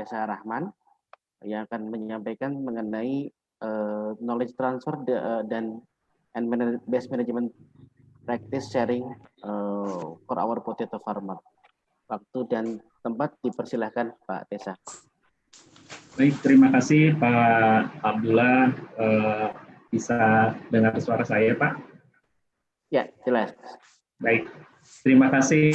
Tessa Rahman yang akan menyampaikan mengenai knowledge transfer dan best management practice sharing for our potato farmer. Waktu dan tempat dipersilahkan Pak Tessa. Baik, terima kasih Pak Abdullah. Bisa dengar suara saya, Pak? Ya, jelas. Baik, terima kasih.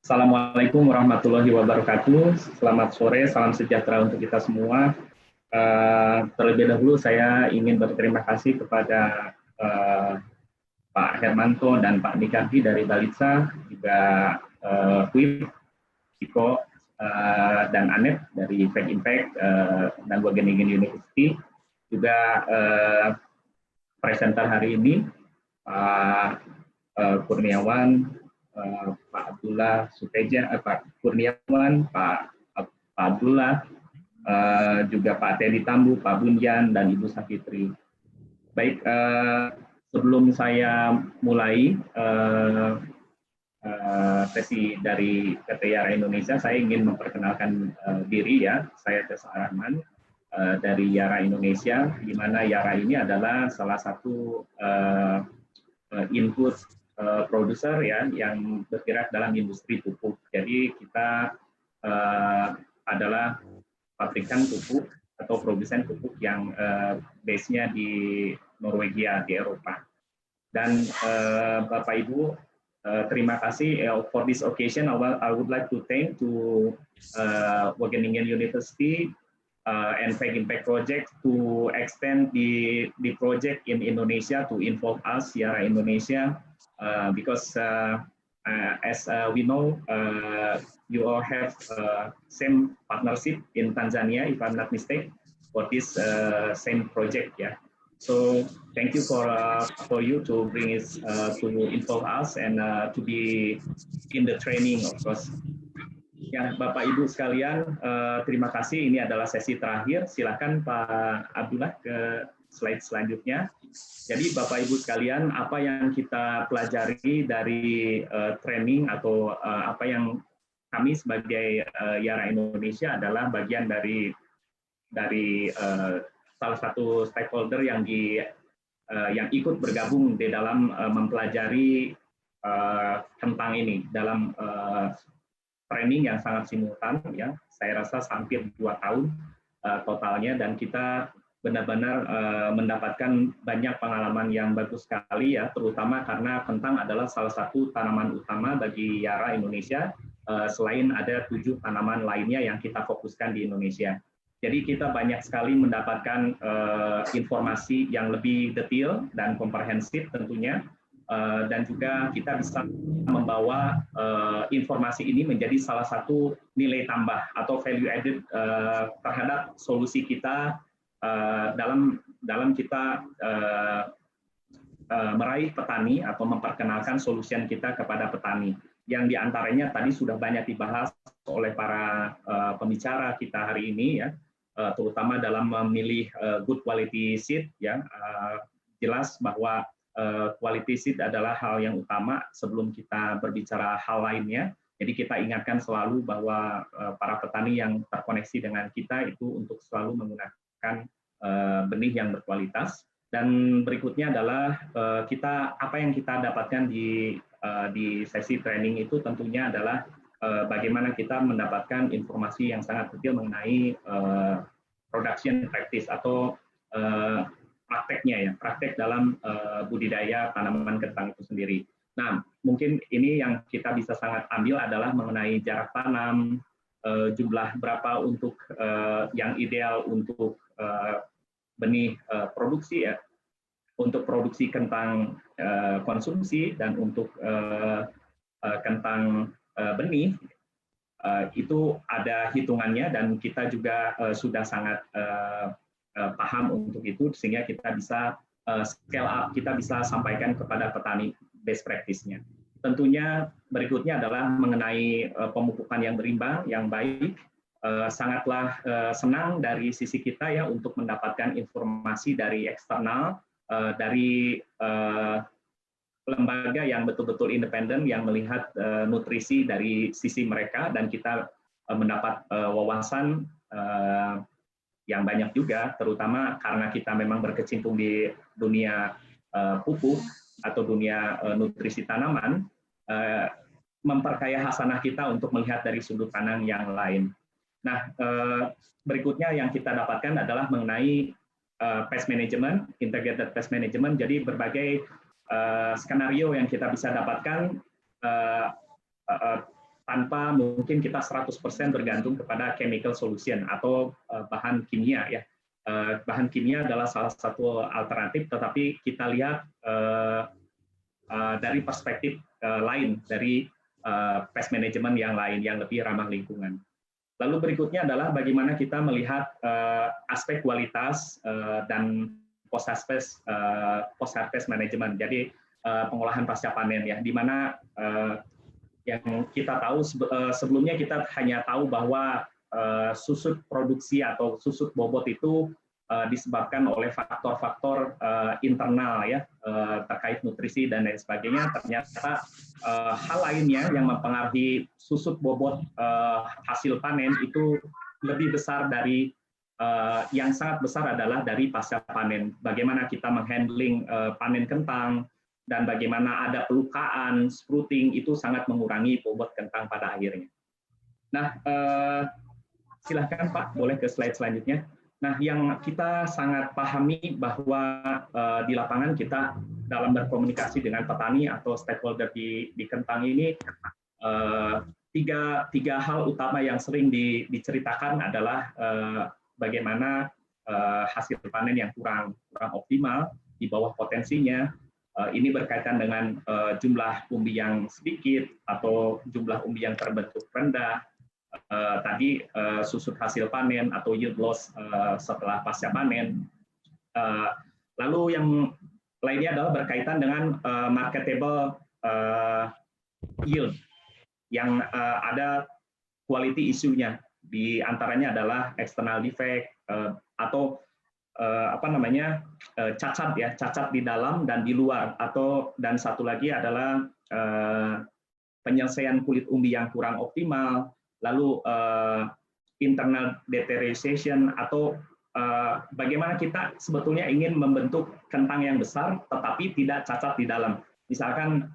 Assalamualaikum warahmatullahi wabarakatuh. Selamat sore, salam sejahtera untuk kita semua. Terlebih dahulu saya ingin berterima kasih kepada Pak Hermanto dan Pak Nikaki dari Balitsa, juga Wim, Iko, dan Anet dari Fact Impact dan Wageningen University, juga presenter hari ini Pak Kurniawan, Pak Abdullah Suteja, Pak Kurniawan, Pak Abdullah, juga Pak Teddy Tambu, Pak Bunjan, dan Ibu Safitri. Baik, sebelum saya mulai sesi dari PT Yara Indonesia, saya ingin memperkenalkan diri ya. Saya Tessa Rahman dari Yara Indonesia, di mana Yara ini adalah salah satu input produser ya yang bergerak dalam industri pupuk. Jadi kita adalah pabrikan pupuk atau produsen pupuk yang base-nya di Norwegia, di Eropa. Dan Bapak Ibu, terima kasih for this occasion. I would like to thank to Wageningen University and Fact Impact Project to extend the project in Indonesia to involve us, Yara Indonesia, because as we know, you all have same partnership in Tanzania, if I'm not mistaken, for this same project, yeah. So thank you for you to bring it to involve us and to be in the training, of course. Ya, Bapak Ibu sekalian, terima kasih. Ini adalah sesi terakhir. Silakan Pak Abdullah ke slide selanjutnya. Jadi Bapak Ibu sekalian, apa yang kita pelajari dari training atau apa yang kami sebagai Yara Indonesia adalah bagian dari salah satu stakeholder yang ikut bergabung di dalam mempelajari tentang ini dalam training yang sangat simultan ya. Saya rasa hampir 2 tahun totalnya, dan kita benar-benar mendapatkan banyak pengalaman yang bagus sekali ya, terutama karena kentang adalah salah satu tanaman utama bagi Yara Indonesia, selain ada 7 tanaman lainnya yang kita fokuskan di Indonesia. Jadi kita banyak sekali mendapatkan informasi yang lebih detail dan komprehensif tentunya, dan juga kita bisa membawa informasi ini menjadi salah satu nilai tambah atau value added terhadap solusi kita dalam kita meraih petani atau memperkenalkan solusi kita kepada petani, yang diantaranya tadi sudah banyak dibahas oleh para pembicara kita hari ini ya, terutama dalam memilih good quality seed ya. Jelas bahwa quality seed adalah hal yang utama sebelum kita berbicara hal lainnya. Jadi kita ingatkan selalu bahwa para petani yang terkoneksi dengan kita itu untuk selalu menggunakan benih yang berkualitas. Dan berikutnya adalah apa yang kita dapatkan di sesi training itu tentunya adalah bagaimana kita mendapatkan informasi yang sangat detail mengenai production practice atau prakteknya ya, praktek dalam budidaya tanaman kentang itu sendiri. Nah, mungkin ini yang kita bisa sangat ambil adalah mengenai jarak tanam, jumlah berapa untuk yang ideal untuk benih produksi ya, untuk produksi kentang konsumsi dan untuk kentang benih, itu ada hitungannya, dan kita juga sudah sangat paham untuk itu, sehingga kita bisa scale up, kita bisa sampaikan kepada petani best practice-nya. Tentunya berikutnya adalah mengenai pemupukan yang berimbang, yang baik. Sangatlah senang dari sisi kita ya untuk mendapatkan informasi dari eksternal, dari lembaga yang betul-betul independen yang melihat nutrisi dari sisi mereka, dan kita mendapat wawasan yang banyak juga, terutama karena kita memang berkecimpung di dunia pupuk atau dunia nutrisi tanaman, memperkaya hasanah kita untuk melihat dari sudut pandang yang lain. Nah, berikutnya yang kita dapatkan adalah mengenai pest management, integrated pest management. Jadi berbagai skenario yang kita bisa dapatkan tanpa mungkin kita 100% bergantung kepada chemical solution atau bahan kimia ya. Bahan kimia adalah salah satu alternatif, tetapi kita lihat dari perspektif lain, dari pest management yang lain yang lebih ramah lingkungan. Lalu berikutnya adalah bagaimana kita melihat aspek kualitas dan post-harvest management. Jadi pengolahan pasca panen ya, di mana yang kita tahu sebelumnya kita hanya tahu bahwa susut produksi atau susut bobot itu disebabkan oleh faktor-faktor internal ya, terkait nutrisi dan lain sebagainya. Ternyata hal lainnya yang mempengaruhi susut bobot hasil panen itu lebih besar dari yang sangat besar adalah dari pasca panen. Bagaimana kita menghandling panen kentang, dan bagaimana ada pelukaan, sprouting, itu sangat mengurangi bobot kentang pada akhirnya. Nah, silahkan Pak, boleh ke slide selanjutnya. Nah, yang kita sangat pahami bahwa di lapangan kita dalam berkomunikasi dengan petani atau stakeholder di kentang ini, tiga hal utama yang sering diceritakan adalah bagaimana hasil panen yang kurang optimal, di bawah potensinya. Ini berkaitan dengan jumlah umbi yang sedikit atau jumlah umbi yang terbentuk rendah, tadi susut hasil panen atau yield loss setelah pasca panen. Lalu yang lainnya adalah berkaitan dengan marketable yield, yang ada quality issue-nya. Di antaranya adalah external defect atau cacat ya, cacat di dalam dan di luar, dan satu lagi adalah penyelesaian kulit umbi yang kurang optimal, lalu internal deterioration atau bagaimana kita sebetulnya ingin membentuk kentang yang besar tetapi tidak cacat di dalam, misalkan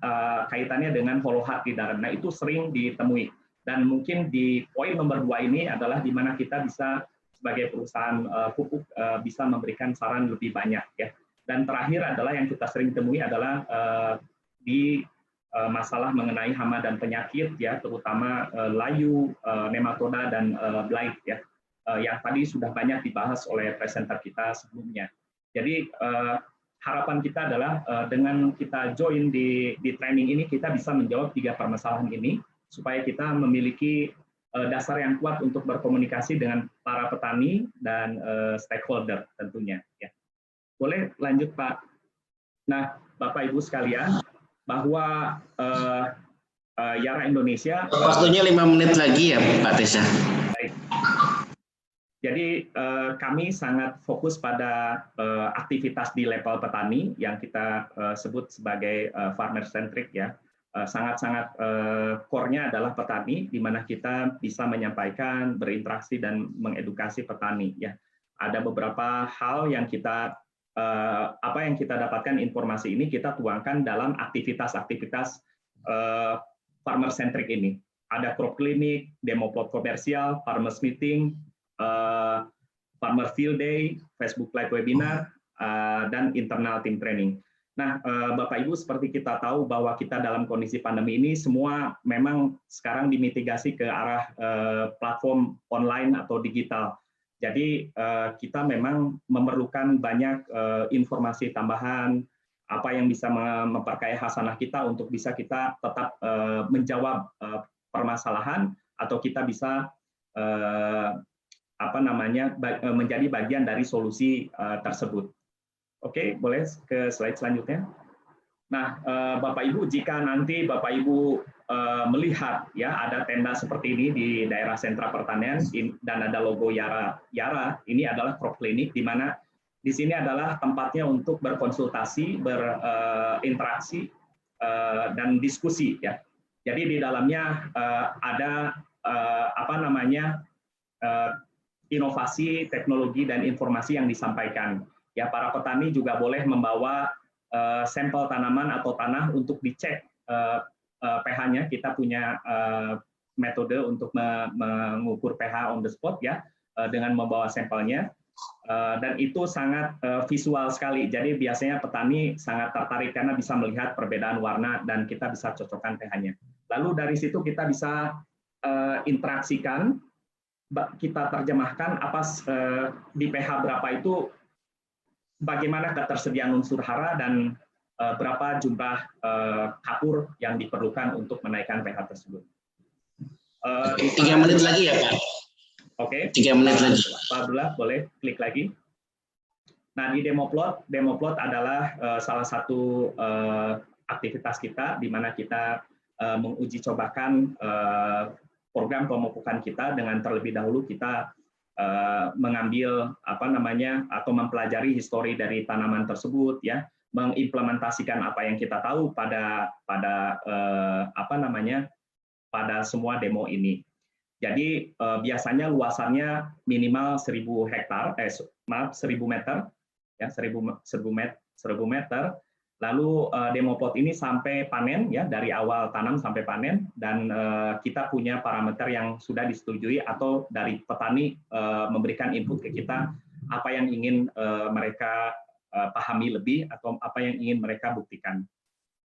kaitannya dengan hollow heart di dalam. Nah, itu sering ditemui, dan mungkin di poin nomor 2 ini adalah di mana kita bisa sebagai perusahaan pupuk bisa memberikan saran lebih banyak ya. Dan terakhir adalah yang kita sering temui adalah di masalah mengenai hama dan penyakit ya, terutama layu, nematoda dan blight ya, yang tadi sudah banyak dibahas oleh presenter kita sebelumnya. Jadi harapan kita adalah dengan kita join di training ini, kita bisa menjawab 3 permasalahan ini supaya kita memiliki dasar yang kuat untuk berkomunikasi dengan para petani dan stakeholder tentunya. Ya. Boleh lanjut Pak. Nah, Bapak Ibu sekalian, bahwa Yara Indonesia. Waktunya 5 menit lagi ya Pak Tessa. Baik. Jadi kami sangat fokus pada aktivitas di level petani yang kita sebut sebagai farmer centric ya. Sangat-sangat core-nya adalah petani, di mana kita bisa menyampaikan, berinteraksi dan mengedukasi petani ya. Ada beberapa hal yang kita dapatkan informasi ini kita tuangkan dalam aktivitas-aktivitas farmer centric ini. Ada crop clinic, demo plot komersial, farmers meeting, farmer field day, Facebook live webinar, dan internal team training. Nah, Bapak Ibu, seperti kita tahu bahwa kita dalam kondisi pandemi ini semua memang sekarang dimitigasi ke arah platform online atau digital. Jadi kita memang memerlukan banyak informasi tambahan, apa yang bisa memperkaya hasanah kita untuk bisa kita tetap menjawab permasalahan, atau kita bisa menjadi bagian dari solusi tersebut. Oke, boleh ke slide selanjutnya. Nah, Bapak Ibu, jika nanti Bapak Ibu melihat ya ada tenda seperti ini di daerah sentra pertanian dan ada logo Yara, ini adalah crop clinic, di mana di sini adalah tempatnya untuk berkonsultasi, berinteraksi dan diskusi ya. Jadi di dalamnya ada inovasi, teknologi, dan informasi yang disampaikan. Ya, para petani juga boleh membawa sampel tanaman atau tanah untuk dicek pH-nya. Kita punya metode untuk mengukur pH on the spot ya, dengan membawa sampelnya. Dan itu sangat visual sekali. Jadi biasanya petani sangat tertarik karena bisa melihat perbedaan warna dan kita bisa cocokkan pH-nya. Lalu dari situ kita bisa interaksikan, kita terjemahkan apa di pH berapa itu bagaimana ketersediaan unsur hara dan berapa jumlah kapur yang diperlukan untuk menaikkan pH tersebut. 3 menit lagi ya Pak. Oke. 3 menit lagi. Pak Abdullah boleh klik lagi. Nah di demo plot adalah salah satu aktivitas kita di mana kita menguji cobakan program pemupukan kita dengan terlebih dahulu kita mengambil atau mempelajari histori dari tanaman tersebut ya, mengimplementasikan apa yang kita tahu pada semua demo ini. Jadi biasanya luasannya minimal 1.000 meter ya, 1.000 meter. Lalu demo plot ini sampai panen ya, dari awal tanam sampai panen, dan kita punya parameter yang sudah disetujui atau dari petani memberikan input ke kita apa yang ingin mereka pahami lebih atau apa yang ingin mereka buktikan.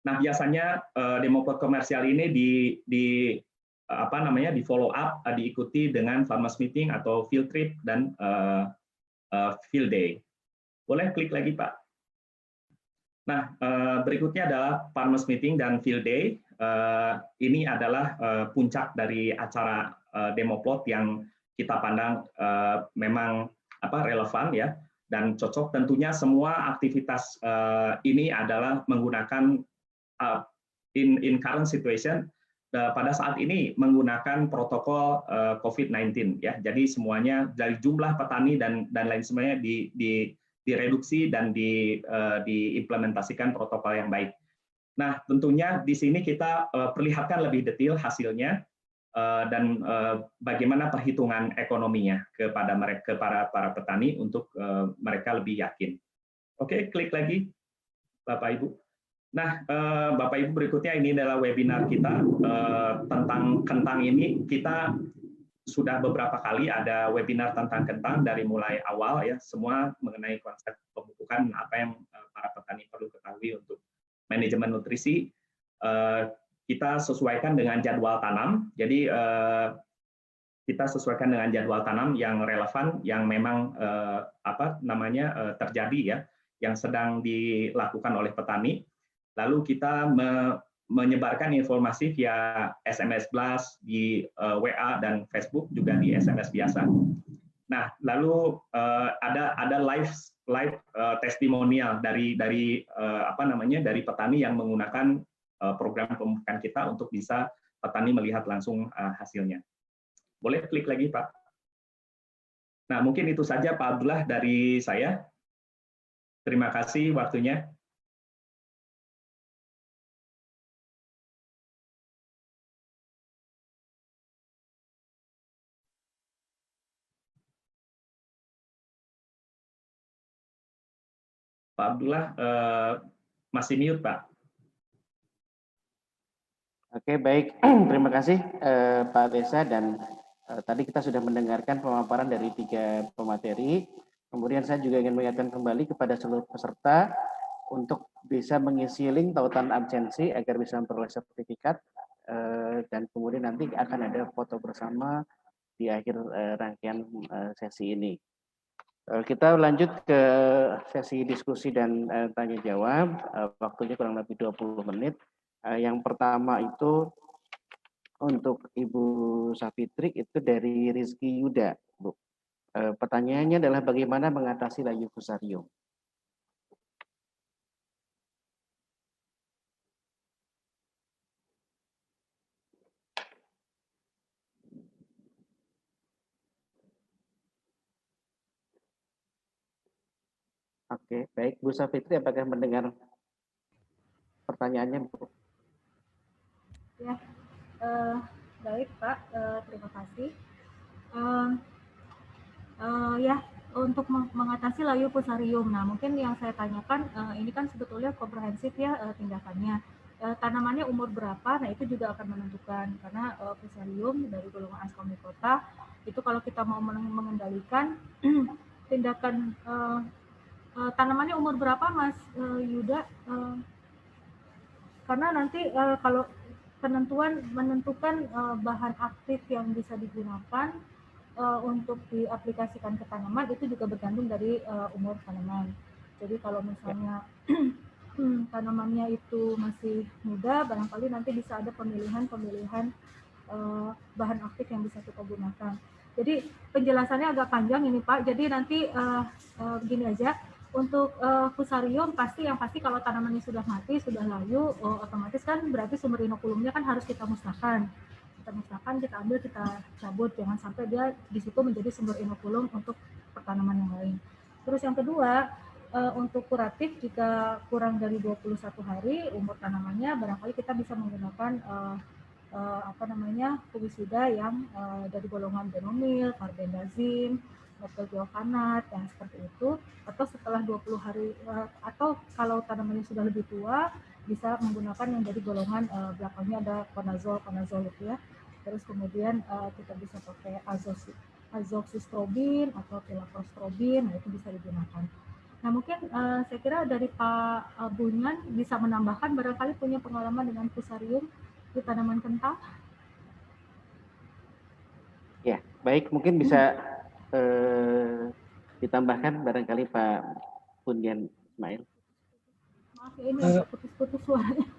Nah, biasanya demo plot komersial ini di follow up, diikuti dengan farmers meeting atau field trip dan field day. Boleh klik lagi Pak. Nah, berikutnya adalah farmers meeting dan field day. Ini adalah puncak dari acara demo plot yang kita pandang memang relevan ya dan cocok. Tentunya semua aktivitas ini adalah menggunakan in current situation pada saat ini menggunakan protokol COVID-19 ya. Jadi semuanya dari jumlah petani dan lain sebagainya direduksi dan diimplementasikan protokol yang baik. Nah, tentunya di sini kita perlihatkan lebih detail hasilnya dan bagaimana perhitungan ekonominya kepada para petani untuk mereka lebih yakin. Oke, klik lagi Bapak Ibu. Nah, Bapak Ibu, berikutnya ini adalah webinar kita tentang kentang ini. Kita sudah beberapa kali ada webinar tentang kentang dari mulai awal ya, semua mengenai konsep pemupukan, apa yang para petani perlu ketahui untuk manajemen nutrisi. Kita sesuaikan dengan jadwal tanam. Jadi kita sesuaikan dengan jadwal tanam yang relevan, yang memang terjadi ya, yang sedang dilakukan oleh petani. Lalu kita menyebarkan informasi via SMS Blast, di WA dan Facebook, juga di SMS biasa. Nah, lalu ada live testimonial dari petani yang menggunakan program pemupukan kita untuk bisa petani melihat langsung hasilnya. Boleh klik lagi Pak. Nah, mungkin itu saja Pak Abdullah dari saya. Terima kasih waktunya. Pak Abdullah masih mute, Pak. Oke, baik. Terima kasih Pak Desa, dan tadi kita sudah mendengarkan pemaparan dari 3 pemateri. Kemudian saya juga ingin mengingatkan kembali kepada seluruh peserta untuk bisa mengisi link tautan absensi agar bisa memperoleh sertifikat, dan kemudian nanti akan ada foto bersama di akhir rangkaian sesi ini. Kita lanjut ke sesi diskusi dan tanya jawab. Waktunya kurang lebih 20 menit. Yang pertama itu untuk Ibu Safitri, itu dari Rizky Yuda, Bu. Pertanyaannya adalah bagaimana mengatasi layu fusarium. Oke, baik. Bu Safitri, apakah mendengar pertanyaannya, Bu? Ya, Baik Pak, terima kasih. Ya, untuk mengatasi layu fusarium. Nah, mungkin yang saya tanyakan ini kan sebetulnya komprehensif ya tindakannya. Tanamannya umur berapa? Nah, itu juga akan menentukan karena fusarium dari golongan Ascomycota itu kalau kita mau mengendalikan tindakan tanamannya umur berapa, Mas Yuda? Karena nanti kalau menentukan bahan aktif yang bisa digunakan untuk diaplikasikan ke tanaman itu juga bergantung dari umur tanaman. Jadi kalau misalnya tanamannya itu masih muda, barangkali nanti bisa ada pemilihan bahan aktif yang bisa kita gunakan. Jadi penjelasannya agak panjang ini Pak. Jadi nanti begini aja. Untuk fusarium yang pasti kalau tanamannya sudah mati, sudah layu, otomatis kan berarti sumber inokulumnya kan harus kita musnahkan. Kita ambil, kita cabut, jangan sampai dia di situ menjadi sumber inokulum untuk tanaman yang lain. Terus yang kedua, untuk kuratif jika kurang dari 21 hari umur tanamannya, barangkali kita bisa menggunakan fungisida yang dari golongan benomil, carbendazim, metylgluconat yang seperti itu, atau setelah 20 hari atau kalau tanamannya sudah lebih tua bisa menggunakan yang dari golongan belakangnya ada conazole itu ya. Terus kemudian kita bisa pakai azoxystrobin atau pilaprostrobin, nah itu bisa digunakan. Nah mungkin saya kira dari Pak Bunyan bisa menambahkan barangkali punya pengalaman dengan fusarium di tanaman kentang. Ya, baik, mungkin bisa ditambahkan barangkali Pak Bunyan Ismail. Maaf ya, ini agak putus-putus suaranya.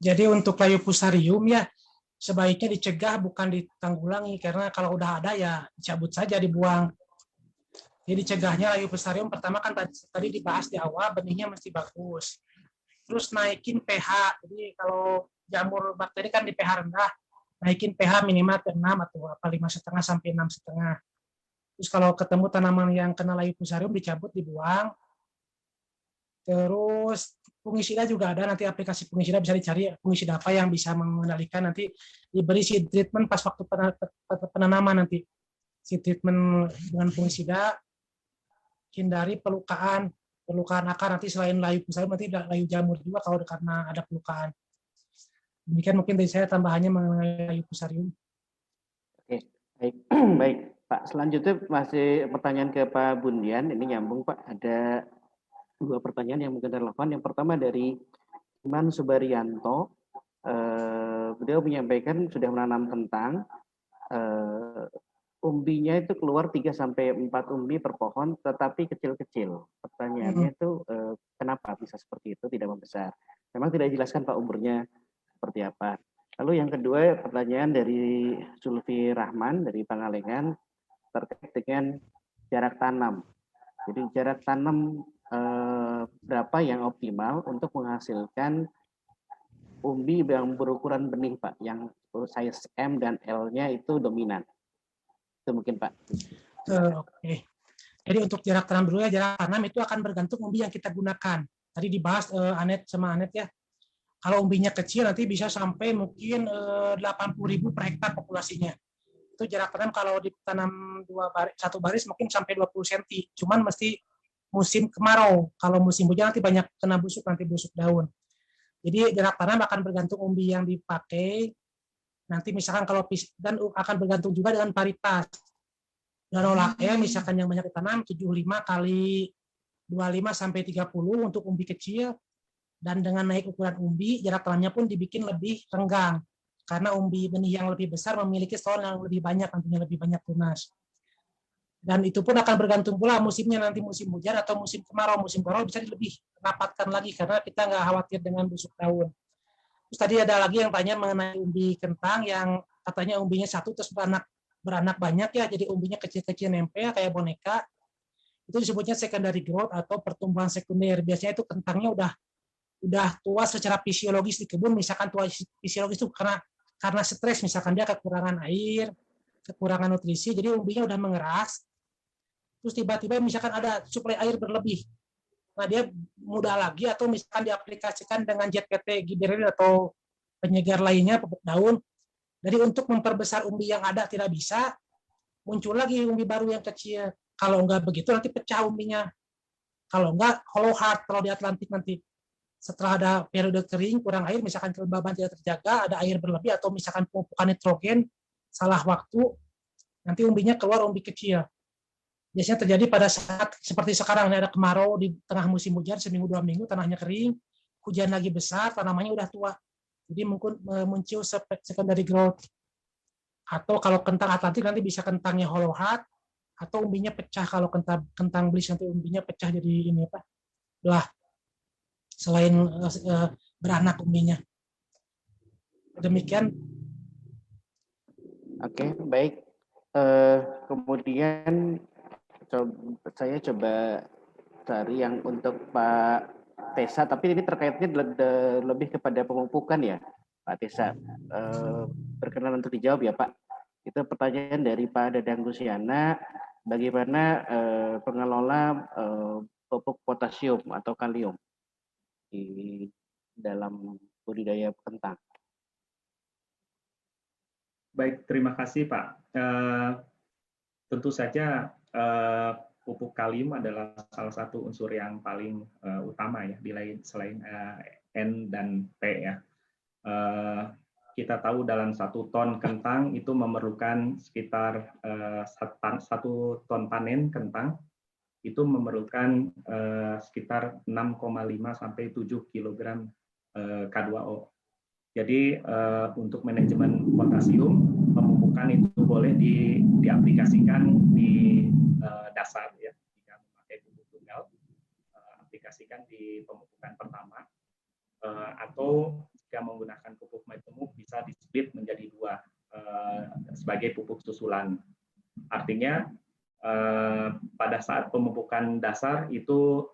Jadi untuk layu fusarium ya sebaiknya dicegah bukan ditanggulangi, karena kalau udah ada ya dicabut saja, dibuang. Jadi dicegahnya layu fusarium pertama kan tadi dibahas di awal, benihnya mesti bagus. Terus naikin pH. Jadi kalau jamur bakteri kan di pH rendah, naikin pH minimal ke 6 atau 5,5 sampai 6,5. Terus kalau ketemu tanaman yang kena layu fusarium dicabut, dibuang. Terus fungisida juga ada, nanti aplikasi fungisida bisa dicari fungisida apa yang bisa mengendalikan, nanti diberi seed treatment pas waktu penanaman, nanti seed treatment dengan fungisida, hindari pelukaan akar, nanti selain layu fusarium nanti ada layu jamur juga kalau karena ada pelukaan. Demikian mungkin dari saya tambahannya mengenai layu fusarium. Oke, baik. Baik, Pak. Selanjutnya masih pertanyaan ke Pak Bunyan, ini nyambung Pak, ada dua pertanyaan yang mungkin relevan. Yang pertama dari Iman Subarianto, beliau menyampaikan sudah menanam kentang, umbinya itu keluar 3-4 umbi per pohon, tetapi kecil-kecil. Pertanyaannya itu kenapa bisa seperti itu, tidak membesar? Memang tidak dijelaskan Pak umurnya seperti apa. Lalu yang kedua pertanyaan dari Sulfi Rahman dari Pangalengan terkait dengan jarak tanam. Jadi jarak tanam berapa yang optimal untuk menghasilkan umbi yang berukuran benih Pak, yang size M dan L-nya itu dominan. Itu mungkin Pak. Oke. Jadi untuk jarak tanam dulu ya, jarak tanam itu akan bergantung umbi yang kita gunakan. Tadi dibahas Anet sama Anet ya. Kalau umbinya kecil nanti bisa sampai mungkin 80.000 per hektar populasinya. Itu jarak tanam kalau ditanam satu baris mungkin sampai 20 cm. Cuman mesti musim kemarau. Kalau musim hujan nanti banyak kena busuk daun. Jadi jarak tanam akan bergantung umbi yang dipakai. Nanti misalkan kalau dan akan bergantung juga dengan paritas. Larolakia misalkan yang banyak ditanam 75 kali 25 sampai 30 untuk umbi kecil, dan dengan naik ukuran umbi jarak tanamnya pun dibikin lebih renggang karena umbi benih yang lebih besar memiliki stol yang lebih banyak, nantinya lebih banyak tunas. Dan itu pun akan bergantung pula musimnya, nanti musim hujan atau musim kemarau. Musim kemarau bisa lebih rapatkan lagi karena kita nggak khawatir dengan busuk daun. Terus tadi ada lagi yang tanya mengenai umbi kentang yang katanya umbinya satu terus beranak banyak ya, jadi umbinya kecil-kecil nempel kayak boneka. Itu disebutnya secondary growth atau pertumbuhan sekunder. Biasanya itu kentangnya udah tua secara fisiologis di kebun, misalkan tua fisiologis itu karena stres, misalkan dia kekurangan air, kekurangan nutrisi, jadi umbinya udah mengeras. Terus tiba-tiba misalkan ada suplai air berlebih, Nah, dia mudah lagi atau misalkan diaplikasikan dengan ZPT, giberellin atau penyegar lainnya, pupuk daun. Jadi untuk memperbesar umbi yang ada tidak bisa, muncul lagi umbi baru yang kecil. Kalau enggak begitu nanti pecah umbinya. Kalau enggak hollow heart kalau di Atlantik nanti. Setelah ada periode kering, kurang air, misalkan kelembaban tidak terjaga, ada air berlebih atau misalkan pemupukan nitrogen salah waktu, nanti umbinya keluar umbi kecil. Biasanya terjadi pada saat seperti sekarang, ada kemarau di tengah musim hujan, seminggu 2 minggu, tanahnya kering, hujan lagi besar, tanamannya udah tua. Jadi mungkin muncul secondary growth. Atau kalau kentang Atlantik nanti bisa kentangnya hollow heart, atau umbinya pecah. Kalau kentang Bliss nanti umbinya pecah jadi ini apa? Belah. Selain beranak umbinya. Demikian. Oke, baik. Kemudian saya coba cari yang untuk Pak Tesa, tapi ini terkaitnya lebih kepada pemupukan ya, Pak Tesa. Berkenan untuk dijawab ya, Pak. Itu pertanyaan dari Pak Dadang Gusiana, bagaimana pengelola pupuk potasium atau kalium di dalam budidaya kentang. Baik, terima kasih Pak. Tentu saja pupuk kalium adalah salah satu unsur yang paling utama ya, selain N dan P ya. Kita tahu dalam 1 ton kentang itu memerlukan sekitar 1 ton panen kentang itu memerlukan sekitar 6,5 sampai 7 kg K2O. Jadi untuk manajemen potasium, pemupukan itu boleh diaplikasikan di dasar ya, jika memakai pupuk tunggal, aplikasikan di pemupukan pertama, atau jika menggunakan pupuk majemuk bisa di-split menjadi 2 sebagai pupuk susulan. Artinya pada saat pemupukan dasar itu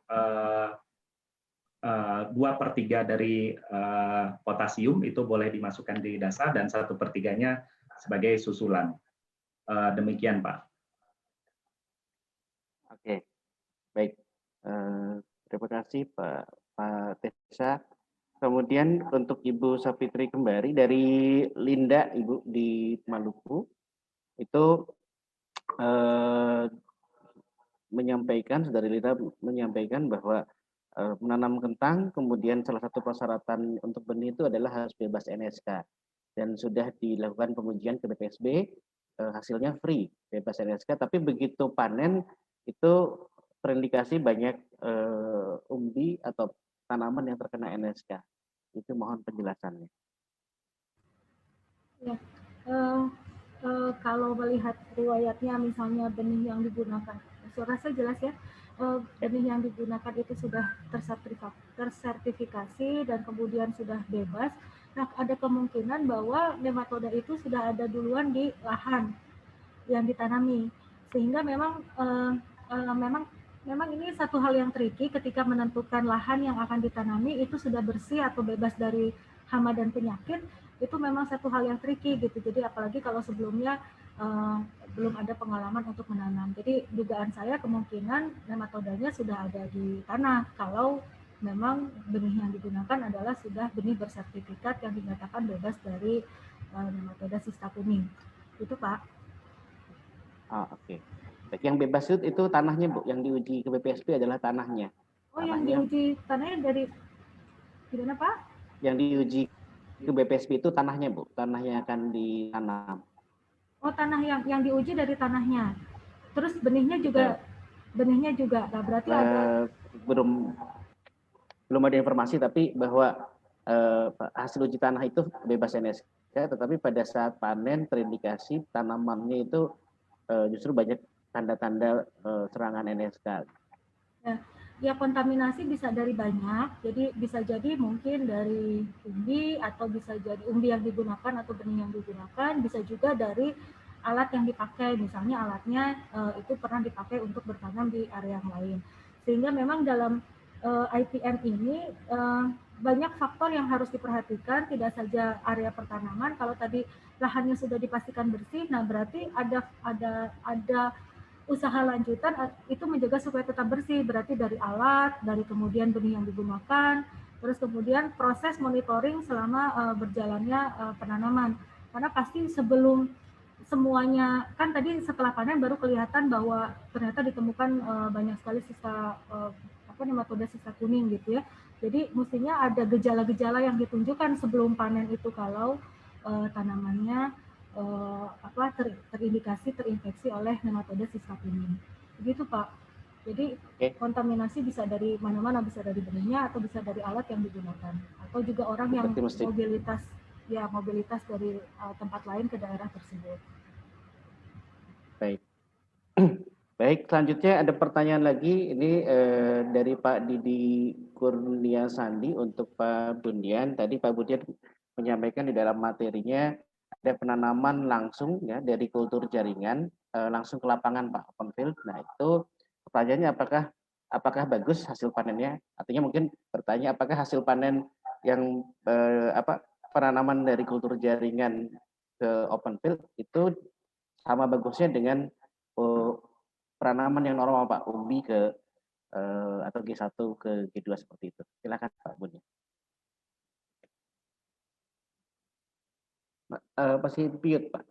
2/3 dari potasium itu boleh dimasukkan di dasar dan 1/3-nya sebagai susulan. Demikian Pak. Oke, baik. Terima kasih Pak Tesa. Kemudian untuk Ibu Sapitri Kembari dari Linda, Ibu di Maluku, itu saudari Linda menyampaikan bahwa menanam kentang, kemudian salah satu persyaratan untuk benih itu adalah harus bebas NSK. Dan sudah dilakukan pengujian ke BPSB, hasilnya free, bebas NSK, tapi begitu panen itu terindikasi banyak umbi atau tanaman yang terkena NSK. Itu mohon penjelasannya. Ya, kalau melihat riwayatnya misalnya benih yang digunakan, suara saya jelas ya, benih yang digunakan itu sudah tersertifikasi dan kemudian sudah bebas. Nah, ada kemungkinan bahwa nematoda itu sudah ada duluan di lahan yang ditanami, sehingga memang ini satu hal yang tricky ketika menentukan lahan yang akan ditanami itu sudah bersih atau bebas dari hama dan penyakit. Itu memang satu hal yang tricky gitu. Jadi apalagi kalau sebelumnya belum ada pengalaman untuk menanam. Jadi dugaan saya kemungkinan nematodanya sudah ada di tanah kalau memang benih yang digunakan adalah sudah benih bersertifikat yang dinyatakan bebas dari nematoda sista kuning. Itu Pak. Oke. Yang bebas itu tanahnya Bu, yang diuji ke BPSB adalah tanahnya. Oh, tanahnya, yang diuji tanahnya dari gimana Pak? Yang diuji ke BPSB itu tanahnya Bu, tanahnya akan ditanam. Oh, tanah yang diuji dari tanahnya. Terus benihnya juga, nah berarti ada belum ada informasi tapi bahwa hasil uji tanah itu bebas NSK, tetapi pada saat panen terindikasi tanamannya itu justru banyak tanda-tanda serangan NSK. Ya kontaminasi bisa dari banyak, jadi bisa jadi mungkin dari umbi atau bisa jadi umbi yang digunakan atau benih yang digunakan, bisa juga dari alat yang dipakai, misalnya alatnya itu pernah dipakai untuk bertanam di area yang lain. Sehingga memang dalam IPM ini banyak faktor yang harus diperhatikan, tidak saja area pertanaman. Kalau tadi lahannya sudah dipastikan bersih, nah berarti ada usaha lanjutan itu menjaga supaya tetap bersih, berarti dari alat, dari kemudian benih yang digunakan, terus kemudian proses monitoring selama berjalannya penanaman. Karena pasti sebelum semuanya, kan tadi setelah panen baru kelihatan bahwa ternyata ditemukan banyak sekali sisa nematode sisa kuning gitu ya. Jadi mestinya ada gejala-gejala yang ditunjukkan sebelum panen itu kalau tanamannya terindikasi terinfeksi oleh nematode sisa kuning. Begitu Pak. Jadi kontaminasi bisa dari mana-mana, bisa dari benihnya atau bisa dari alat yang digunakan, atau juga orang yang mobilitas dari tempat lain ke daerah tersebut. Baik. Baik, selanjutnya ada pertanyaan lagi. Ini dari Pak Didi Kurnia Sandi untuk Pak Bundian. Tadi Pak Bundian menyampaikan di dalam materinya ada penanaman langsung ya dari kultur jaringan langsung ke lapangan Pak, open field. Nah itu pertanyaannya apakah bagus hasil panennya? Artinya mungkin bertanya apakah hasil panen yang penanaman dari kultur jaringan ke open field itu sama bagusnya dengan penanaman yang normal Pak, umbi ke atau G1 ke G2 seperti itu. Silakan Pak Buni. Masih mute Pak.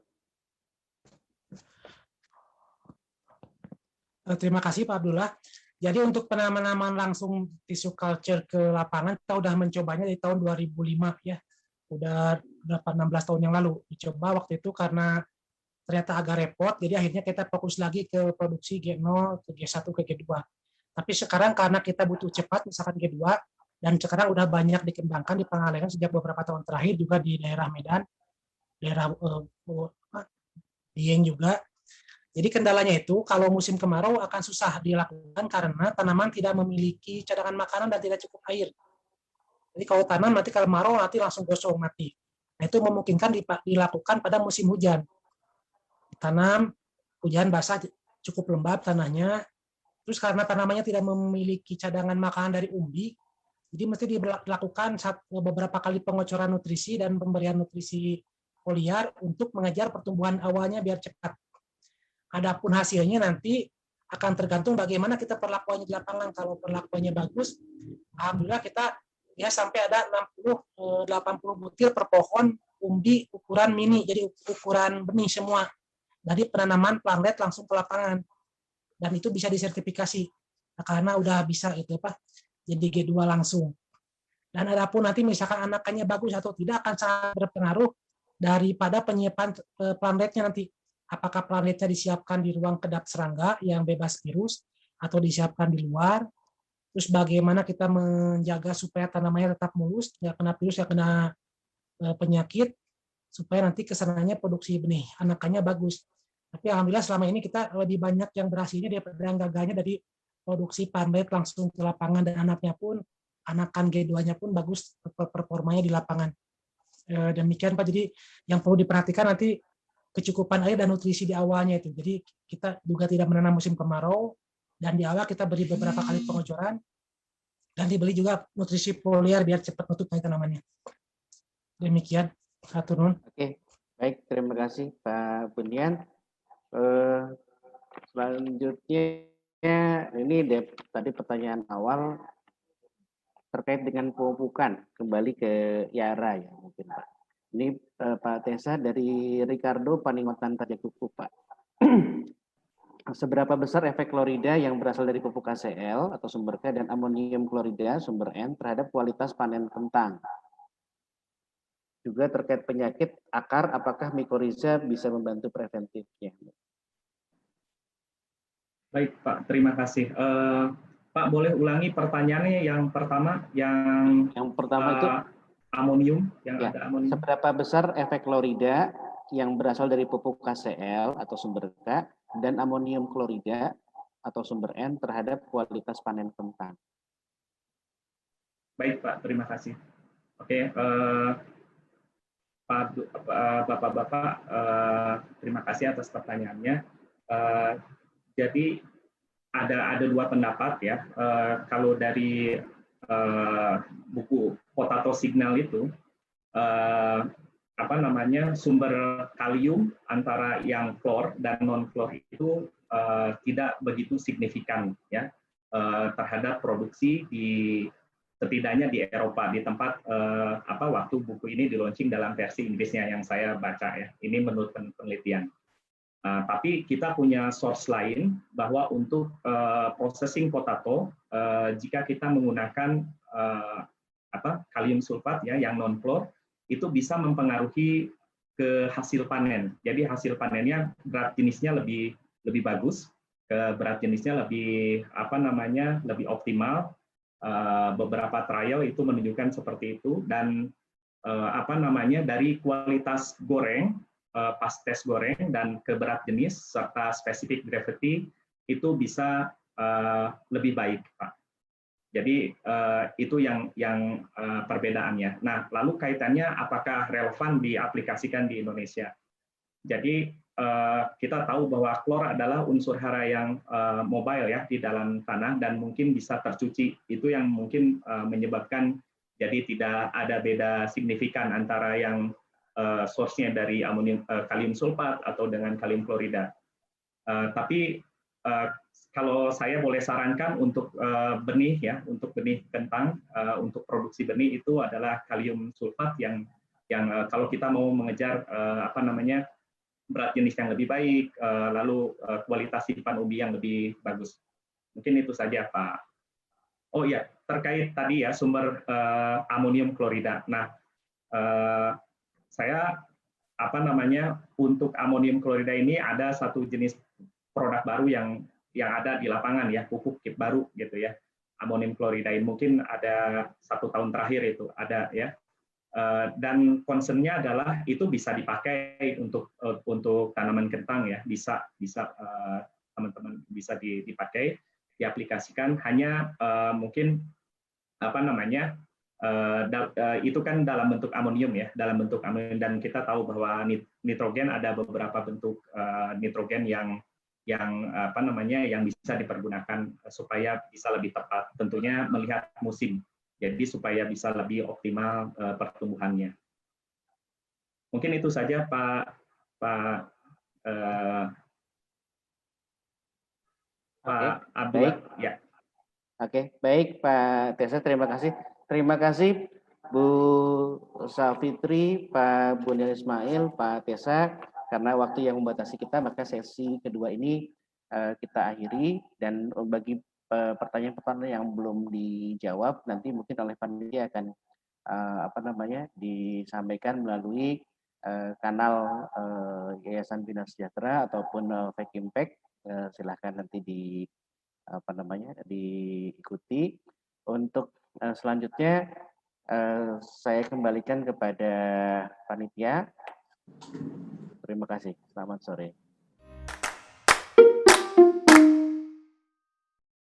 Terima kasih Pak Abdullah. Jadi untuk penanaman langsung tissue culture ke lapangan kita udah mencobanya dari tahun 2005 ya. Udah 16 tahun yang lalu dicoba waktu itu karena ternyata agak repot, jadi akhirnya kita fokus lagi ke produksi G0, ke G1, ke G2. Tapi sekarang karena kita butuh cepat, misalkan G2, dan sekarang udah banyak dikembangkan di Pangalengan sejak beberapa tahun terakhir, juga di daerah Medan, daerah Dieng juga. Jadi kendalanya itu, kalau musim kemarau akan susah dilakukan karena tanaman tidak memiliki cadangan makanan dan tidak cukup air. Jadi kalau tanam nanti kalau kemarau nanti langsung gosong mati. Nah, itu memungkinkan dilakukan pada musim hujan. Tanam, hujan basah cukup lembab tanahnya, terus karena tanamannya tidak memiliki cadangan makanan dari umbi, jadi mesti dilakukan beberapa kali pengocoran nutrisi dan pemberian nutrisi foliar untuk mengejar pertumbuhan awalnya biar cepat. Adapun hasilnya nanti akan tergantung bagaimana kita perlakuannya di lapangan. Kalau perlakuannya bagus, alhamdulillah kita ya sampai ada 60-80 butir per pohon umbi ukuran mini, jadi ukuran benih semua. Dari penanaman plantlet langsung ke lapangan, dan itu bisa disertifikasi karena udah bisa itu jadi G2 langsung. Dan adapun nanti misalkan anakannya bagus atau tidak akan sangat berpengaruh daripada penyiapan plantletnya nanti. Apakah plantletnya disiapkan di ruang kedap serangga yang bebas virus atau disiapkan di luar? Terus bagaimana kita menjaga supaya tanamannya tetap mulus, nggak kena virus, nggak kena penyakit, supaya nanti kesananya produksi benih anakannya bagus. Tapi alhamdulillah selama ini kita lebih banyak yang berhasilnya daripada yang gagalnya dari produksi plantlet langsung ke lapangan, dan anaknya pun, anakan G2-nya pun bagus performanya di lapangan. Demikian Pak, jadi yang perlu diperhatikan nanti kecukupan air dan nutrisi di awalnya itu. Jadi kita juga tidak menanam musim kemarau, dan di awal kita beri beberapa kali pengocoran, dan dibeli juga nutrisi foliar biar cepat nutup tanamannya. Demikian. Oke, baik, terima kasih Pak Bunian. Selanjutnya ini tadi pertanyaan awal terkait dengan pemupukan, kembali ke Yara ya mungkin Pak. Ini Pak Tessa dari Ricardo Paningotan Tajakuku Pak. Seberapa besar efek klorida yang berasal dari pupuk KCl atau sumber K dan amonium klorida sumber N terhadap kualitas panen kentang? Juga terkait penyakit akar, apakah mikoriza bisa membantu preventifnya? Baik Pak, terima kasih. Pak boleh ulangi pertanyaannya yang pertama? Yang pertama itu amonium, yang ya, ada amonium. Seberapa besar efek klorida yang berasal dari pupuk KCl atau sumber K dan amonium klorida atau sumber N terhadap kualitas panen kentang? Baik Pak, terima kasih. Oke, Bapak-bapak, terima kasih atas pertanyaannya. Jadi ada dua pendapat ya. Kalau dari buku Potato Signal itu sumber kalium antara yang klor dan non klor itu tidak begitu signifikan ya terhadap produksi setidaknya di Eropa, di tempat waktu buku ini di launching dalam versi Inggrisnya yang saya baca ya. Ini menurut penelitian. Tapi kita punya source lain bahwa untuk processing potato, jika kita menggunakan kalium sulfat ya yang non klor, itu bisa mempengaruhi ke hasil panen. Jadi hasil panennya berat jenisnya lebih bagus, berat jenisnya lebih lebih optimal. Beberapa trial itu menunjukkan seperti itu, dan dari kualitas goreng pas tes goreng dan ke berat jenis serta specific gravity itu bisa lebih baik, Pak. Jadi itu yang perbedaannya. Nah, lalu kaitannya apakah relevan diaplikasikan di Indonesia? Jadi kita tahu bahwa klor adalah unsur hara yang mobile ya di dalam tanah dan mungkin bisa tercuci. Itu yang mungkin menyebabkan jadi tidak ada beda signifikan antara yang source-nya dari kalium sulfat atau dengan kalium klorida. Tapi kalau saya boleh sarankan untuk benih ya, untuk benih kentang, untuk produksi benih itu adalah kalium sulfat yang kalau kita mau mengejar berat jenis yang lebih baik, lalu kualitas simpan umbi yang lebih bagus. Mungkin itu saja, Pak. Oh iya, terkait tadi ya sumber amonium klorida. Nah, saya untuk amonium klorida ini ada satu jenis produk baru yang ada di lapangan ya, pupuk baru gitu ya, amonium klorida. Mungkin ada 1 tahun terakhir itu ada ya. Dan concern-nya adalah itu bisa dipakai untuk tanaman kentang ya, bisa teman-teman bisa dipakai, diaplikasikan. Hanya mungkin itu kan dalam bentuk amonium ya, dan kita tahu bahwa nitrogen ada beberapa bentuk nitrogen yang bisa dipergunakan supaya bisa lebih tepat, tentunya melihat musim. Jadi supaya bisa lebih optimal pertumbuhannya. Mungkin itu saja Pak Abdullah. Ya. Oke, baik Pak Tessa, terima kasih. Terima kasih Bu Safitri, Pak Bunil Ismail, Pak Tessa. Karena waktu yang membatasi kita, maka sesi kedua ini kita akhiri. Dan bagi pertanyaan-pertanyaan yang belum dijawab, nanti mungkin oleh panitia akan disampaikan melalui kanal Yayasan Bina Sejahtera ataupun Fake Impact. Silahkan nanti diikuti. Untuk selanjutnya saya kembalikan kepada panitia. Terima kasih. Selamat sore.